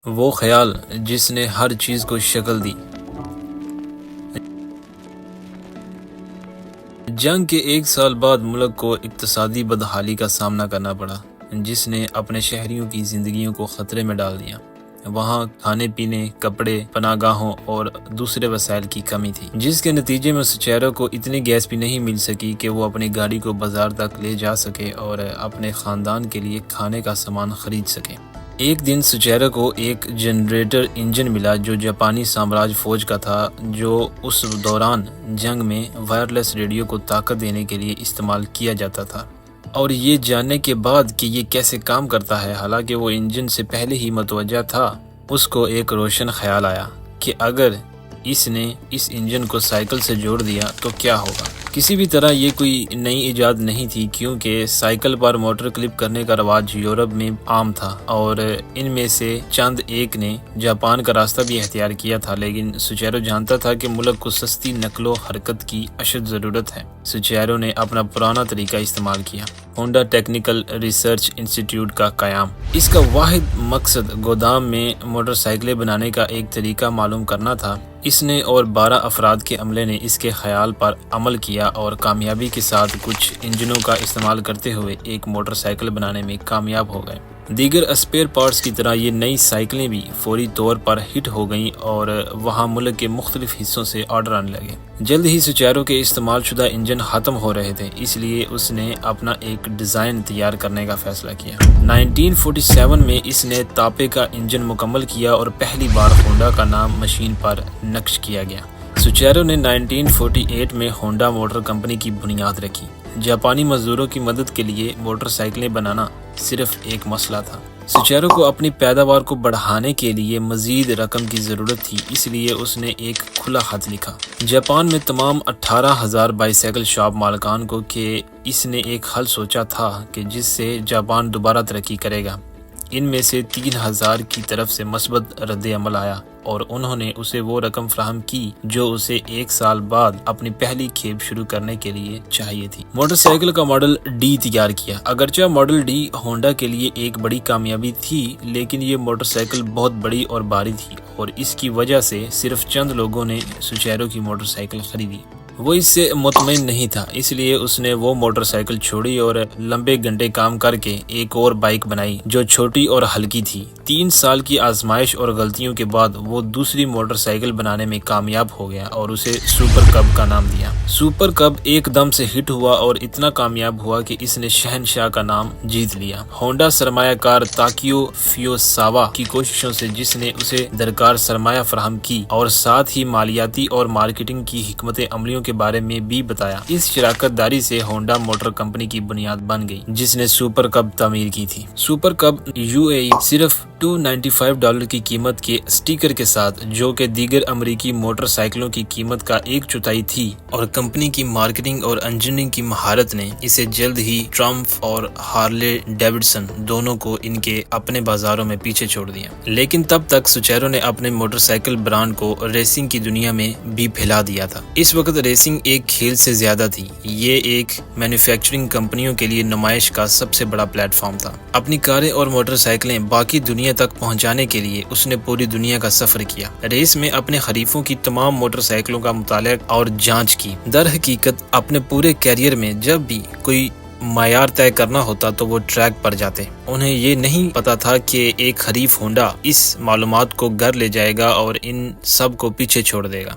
وہ خیال جس نے ہر چیز کو شکل دی۔ جنگ کے ایک سال بعد ملک کو اقتصادی بدحالی کا سامنا کرنا پڑا، جس نے اپنے شہریوں کی زندگیوں کو خطرے میں ڈال دیا۔ وہاں کھانے پینے، کپڑے، پناہ گاہوں اور دوسرے وسائل کی کمی تھی، جس کے نتیجے میں سچیرو کو اتنی گیس بھی نہیں مل سکی کہ وہ اپنی گاڑی کو بازار تک لے جا سکے اور اپنے خاندان کے لیے کھانے کا سامان خرید سکے۔ ایک دن سچیرو کو ایک جنریٹر انجن ملا جو جاپانی سامراج فوج کا تھا، جو اس دوران جنگ میں وائرلیس ریڈیو کو طاقت دینے کے لیے استعمال کیا جاتا تھا۔ اور یہ جاننے کے بعد کہ یہ کیسے کام کرتا ہے، حالانکہ وہ انجن سے پہلے ہی متوجہ تھا، اس کو ایک روشن خیال آیا کہ اگر اس نے اس انجن کو سائیکل سے جوڑ دیا تو کیا ہوگا۔ کسی بھی طرح یہ کوئی نئی ایجاد نہیں تھی، کیونکہ سائیکل پر موٹر کلپ کرنے کا رواج یورپ میں عام تھا اور ان میں سے چند ایک نے جاپان کا راستہ بھی اختیار کیا تھا، لیکن سچیرو جانتا تھا کہ ملک کو سستی نقل و حرکت کی اشد ضرورت ہے۔ سچیرو نے اپنا پرانا طریقہ استعمال کیا، ہونڈا ٹیکنیکل ریسرچ انسٹیٹیوٹ کا قیام۔ اس کا واحد مقصد گودام میں موٹر سائیکلیں بنانے کا ایک طریقہ معلوم کرنا تھا۔ اس نے اور 12 افراد کے عملے نے اس کے خیال پر عمل کیا اور کامیابی کے ساتھ کچھ انجنوں کا استعمال کرتے ہوئے ایک موٹر سائیکل بنانے میں کامیاب ہو گئے۔ دیگر اسپیئر پارٹس کی طرح یہ نئی سائیکلیں بھی فوری طور پر ہٹ ہو گئیں اور وہاں ملک کے مختلف حصوں سے آرڈر آنے لگے۔ جلد ہی سچیرو کے استعمال شدہ انجن ختم ہو رہے تھے، اس لیے اس نے اپنا ایک ڈیزائن تیار کرنے کا فیصلہ کیا۔ 1947 میں اس نے تاپے کا انجن مکمل کیا اور پہلی بار ہونڈا کا نام مشین پر نقش کیا گیا۔ سچیرو نے 1948 میں ہونڈا موٹر کمپنی کی بنیاد رکھی۔ جاپانی مزدوروں کی مدد کے لیے موٹر سائیکلیں بنانا صرف ایک مسئلہ تھا۔ سچیرو کو اپنی پیداوار کو بڑھانے کے لیے مزید رقم کی ضرورت تھی، اس لیے اس نے ایک کھلا خط لکھا جاپان میں تمام 18,000 بائیسیکل شاپ مالکان کو کہ اس نے ایک حل سوچا تھا کہ جس سے جاپان دوبارہ ترقی کرے گا۔ ان میں سے 3,000 کی طرف سے مثبت رد عمل آیا اور انہوں نے اسے وہ رقم فراہم کی جو اسے ایک سال بعد اپنی پہلی کھیپ شروع کرنے کے لیے چاہیے تھی۔ موٹر سائیکل کا ماڈل ڈی تیار کیا۔ اگرچہ ماڈل ڈی ہونڈا کے لیے ایک بڑی کامیابی تھی، لیکن یہ موٹر سائیکل بہت بڑی اور بھاری تھی اور اس کی وجہ سے صرف چند لوگوں نے سچیرو کی موٹر سائیکل خریدی۔ وہ اس سے مطمئن نہیں تھا، اس لیے اس نے وہ موٹر سائیکل چھوڑی اور لمبے گھنٹے کام کر کے ایک اور بائیک بنائی جو چھوٹی اور ہلکی تھی۔ 3 سال کی آزمائش اور غلطیوں کے بعد وہ دوسری موٹر سائیکل بنانے میں کامیاب ہو گیا اور اسے سپر کب کا نام دیا۔ سپر کب ایک دم سے ہٹ ہوا اور اتنا کامیاب ہوا کہ اس نے شہنشاہ کا نام جیت لیا۔ ہونڈا سرمایہ کار تاکیو فیوساوا کی کوششوں سے، جس نے اسے درکار سرمایہ فراہم کی اور ساتھ ہی مالیاتی اور مارکیٹنگ کی حکمت عملیوں کے بارے میں بھی بتایا۔ اس شراکت داری سے ہونڈا موٹر کمپنی کی بنیاد بن گئی، جس نے سپر کب تعمیر کی تھی۔ سپر کب UAE صرف $295 کی قیمت کے اسٹیکر کے ساتھ، جو کہ دیگر امریکی موٹر سائیکلوں کی قیمت کا 1/4 تھی، اور کمپنی کی مارکیٹنگ اور انجینئرنگ کی مہارت نے اسے جلد ہی ٹرمپ اور ہارلے ڈیوڈسن دونوں کو ان کے اپنے بازاروں میں پیچھے چھوڑ دیا۔ لیکن تب تک سچیرو نے اپنے موٹر سائیکل برانڈ کو ریسنگ کی دنیا میں بھی پھیلا دیا تھا۔ اس وقت ریسنگ ایک کھیل سے زیادہ تھی، یہ ایک مینوفیکچرنگ کمپنیوں کے لیے نمائش کا سب سے بڑا پلیٹ فارم تھا۔ اپنی کاریں اور موٹر سائیکلیں باقی دنیا تک پہنچانے کے لیے اس نے پوری دنیا کا سفر کیا، ریس میں اپنے حریفوں کی تمام موٹر سائیکلوں کا مطالعہ اور جانچ کی۔ در حقیقت اپنے پورے کیریئر میں جب بھی کوئی معیار طے کرنا ہوتا تو وہ ٹریک پر جاتے۔ انہیں یہ نہیں پتا تھا کہ ایک حریف ہونڈا اس معلومات کو گھر لے جائے گا اور ان سب کو پیچھے چھوڑ دے گا۔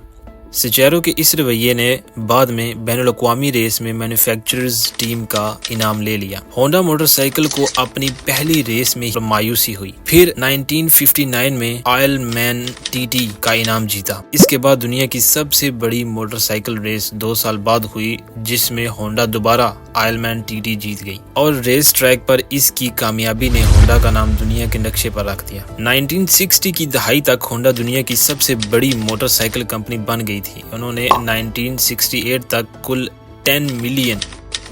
سچیرو کے اس رویے نے بعد میں بین الاقوامی ریس میں مینوفیکچررز ٹیم کا انعام لے لیا۔ ہونڈا موٹر سائیکل کو اپنی پہلی ریس میں مایوسی ہوئی، پھر 1959 میں آئل مین TT کا انعام جیتا۔ اس کے بعد دنیا کی سب سے بڑی موٹر سائیکل ریس 2 سال بعد ہوئی، جس میں ہونڈا دوبارہ آئل مین TT جیت گئی اور ریس ٹریک پر اس کی کامیابی نے ہونڈا کا نام دنیا کے نقشے پر رکھ دیا۔ 1960 کی دہائی تک ہونڈا دنیا کی سب سے بڑی موٹر سائیکل کمپنی بن گئی تھی۔ انہوں نے 1968 تک کل 10 ملین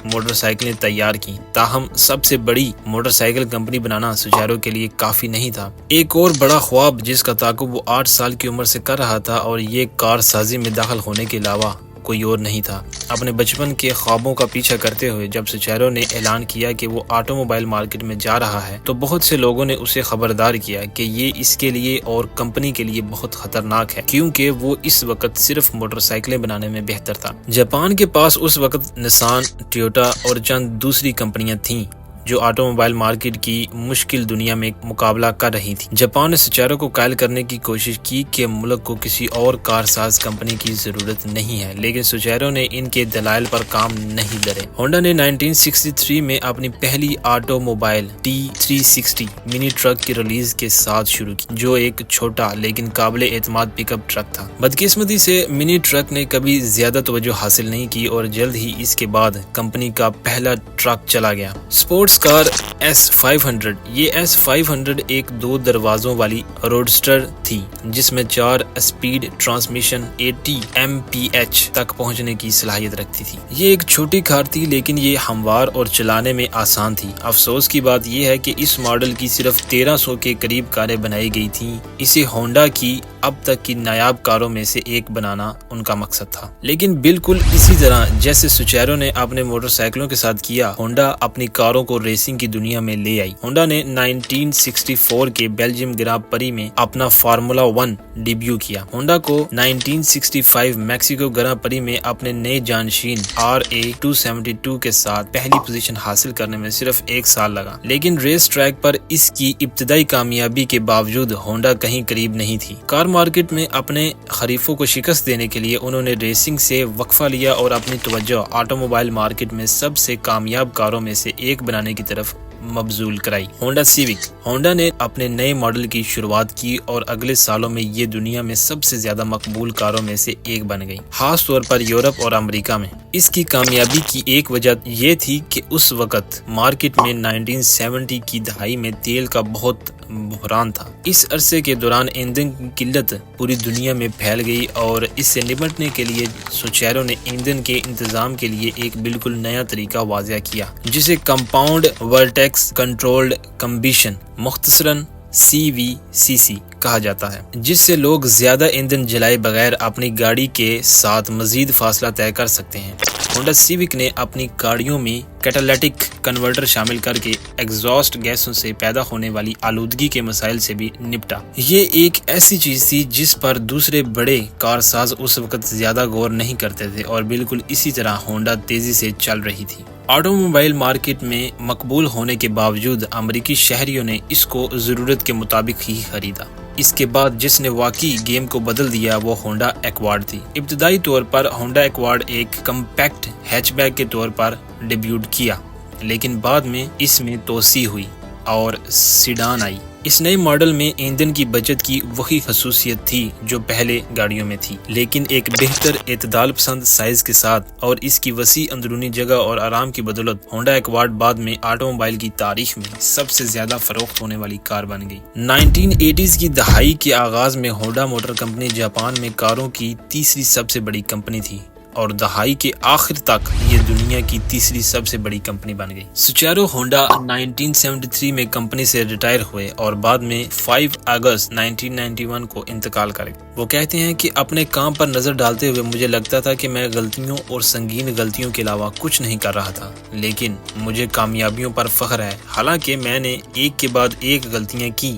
موٹر سائیکلیں تیار کی، تاہم سب سے بڑی موٹر سائیکل کمپنی بنانا سچیرو کے لیے کافی نہیں تھا۔ ایک اور بڑا خواب جس کا تعاقب وہ 8 سال کی عمر سے کر رہا تھا، اور یہ کار سازی میں داخل ہونے کے علاوہ کوئی اور نہیں تھا۔ اپنے بچپن کے خوابوں کا پیچھا کرتے ہوئے جب سوچیرو نے اعلان کیا کہ وہ آٹو موبائل مارکیٹ میں جا رہا ہے تو بہت سے لوگوں نے اسے خبردار کیا کہ یہ اس کے لیے اور کمپنی کے لیے بہت خطرناک ہے، کیونکہ وہ اس وقت صرف موٹر سائیکلیں بنانے میں بہتر تھا۔ جاپان کے پاس اس وقت نسان، ٹویوٹا اور چند دوسری کمپنیاں تھیں جو آٹو موبائل مارکیٹ کی مشکل دنیا میں مقابلہ کر رہی تھی۔ جاپان نے سوچیرو کو قائل کرنے کی کوشش کی کہ ملک کو کسی اور کار ساز کمپنی کی ضرورت نہیں ہے، لیکن سوچیرو نے ان کے دلائل پر کام نہیں دھرے۔ ہونڈا نے 1963 میں اپنی پہلی آٹو موبائل T360 منی ٹرک کی ریلیز کے ساتھ شروع کی، جو ایک چھوٹا لیکن قابل اعتماد پک اپ ٹرک تھا۔ بدقسمتی سے منی ٹرک نے کبھی زیادہ توجہ حاصل نہیں کی اور جلد ہی اس کے بعد کمپنی کا پہلا ٹرک چلا گیا۔ سپورٹس کار S500۔ یہ S500 ایک 2 دروازوں والی روڈسٹر تھی جس میں 4 اسپیڈ ٹرانسمیشن 80 mph تک پہنچنے کی صلاحیت رکھتی تھی۔ یہ ایک چھوٹی کار تھی لیکن یہ ہموار اور چلانے میں آسان تھی۔ افسوس کی بات یہ ہے کہ اس ماڈل کی صرف 1300 کے قریب کاریں بنائی گئی تھیں۔ اسے ہونڈا کی اب تک کی نایاب کاروں میں سے ایک بنانا ان کا مقصد تھا۔ لیکن بالکل اسی طرح جیسے سوچیرو نے اپنے موٹر سائیکلوں کے ساتھ کیا، ہونڈا اپنی کاروں کو ریسنگ کی دنیا میں لے آئی۔ ہونڈا نے 1964 کے بیلجیم گراں پری میں اپنا فارمولا 1 ڈیبیو کیا۔ ہونڈا کو 1965 میکسیکو گراں پری میں اپنے نئے جانشین RA272 کے ساتھ پہلی پوزیشن حاصل کرنے میں صرف 1 سال لگا، لیکن ریس ٹریک پر اس کی ابتدائی کامیابی کے باوجود ہونڈا کہیں قریب نہیں تھی۔ کار مارکیٹ میں اپنے حریفوں کو شکست دینے کے لیے انہوں نے ریسنگ سے وقفہ لیا اور اپنی توجہ آٹو موبائل مارکیٹ میں سب سے کامیاب کاروں میں سے ایک بنانے کی طرف مبذول کرائی۔ Honda civic. ہونڈا نے اپنے نئے ماڈل کی شروعات کی اور اگلے سالوں میں یہ دنیا میں سب سے زیادہ مقبول کاروں میں سے ایک بن گئی، خاص طور پر یورپ اور امریکہ میں۔ اس کی کامیابی کی ایک وجہ یہ تھی کہ اس وقت مارکیٹ میں 1970 کی دہائی میں تیل کا بہت بحران تھا۔ اس عرصے کے دوران ایندھن کی قلت پوری دنیا میں پھیل گئی اور اس سے نمٹنے کے لیے سوچیرو نے ایندھن کے انتظام کے لیے ایک بالکل نیا طریقہ واضح کیا، جسے کمپاؤنڈ ورٹیکس کنٹرولڈ کمبشن، مختصراً CVCC کہا جاتا ہے، جس سے لوگ زیادہ ایندھن جلائے بغیر اپنی گاڑی کے ساتھ مزید فاصلہ طے کر سکتے ہیں۔ ہونڈا سیوک نے اپنی گاڑیوں میں کیٹالٹک کنورٹر شامل کر کے ایگزاسٹ گیسوں سے پیدا ہونے والی آلودگی کے مسائل سے بھی نپٹا۔ یہ ایک ایسی چیز تھی جس پر دوسرے بڑے کار ساز اس وقت زیادہ غور نہیں کرتے تھے اور بالکل اسی طرح ہونڈا تیزی سے چل رہی تھی۔ آٹو موبائل مارکیٹ میں مقبول ہونے کے باوجود امریکی شہریوں نے اس کو ضرورت کے مطابق ہی خریدا۔ اس کے بعد جس نے واقعی گیم کو بدل دیا وہ ہونڈا ایکوارڈ تھی۔ ابتدائی طور پر ہونڈا ایکوارڈ ایک کمپیکٹ ہیچ بیک کے طور پر ڈیبیوٹ کیا، لیکن بعد میں اس میں توسیع ہوئی اور سیڈان آئی۔ اس نئے ماڈل میں ایندھن کی بچت کی وہی خصوصیت تھی جو پہلے گاڑیوں میں تھی، لیکن ایک بہتر اعتدال پسند سائز کے ساتھ، اور اس کی وسیع اندرونی جگہ اور آرام کی بدولت ہونڈا ایکوارڈ بعد میں آٹو موبائل کی تاریخ میں سب سے زیادہ فروخت ہونے والی کار بن گئی۔ 1980s کی دہائی کے آغاز میں ہونڈا موٹر کمپنی جاپان میں کاروں کی تیسری سب سے بڑی کمپنی تھی اور دہائی کے آخر تک یہ دنیا کی تیسری سب سے بڑی کمپنی بن گئی۔ سوچیرو ہونڈا 1973 میں کمپنی سے ریٹائر ہوئے اور بعد میں 5 اگست 1991 کو انتقال کر گئے۔ وہ کہتے ہیں کہ اپنے کام پر نظر ڈالتے ہوئے مجھے لگتا تھا کہ میں غلطیوں اور سنگین غلطیوں کے علاوہ کچھ نہیں کر رہا تھا، لیکن مجھے کامیابیوں پر فخر ہے۔ حالانکہ میں نے ایک کے بعد ایک غلطیاں کی،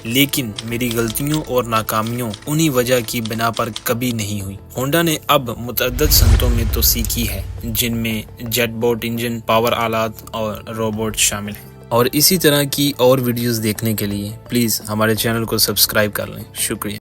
لیکن میری غلطیوں اور ناکامیوں انہی وجہ کی بنا پر کبھی نہیں ہوئی۔ ہونڈا نے اب متعدد صنعتوں میں توسیع کی ہے، جن میں جیٹ بوٹ انجن، پاور آلات اور روبوٹ شامل ہیں۔ اور اسی طرح کی اور ویڈیوز دیکھنے کے لیے پلیز ہمارے چینل کو سبسکرائب کر لیں۔ شکریہ۔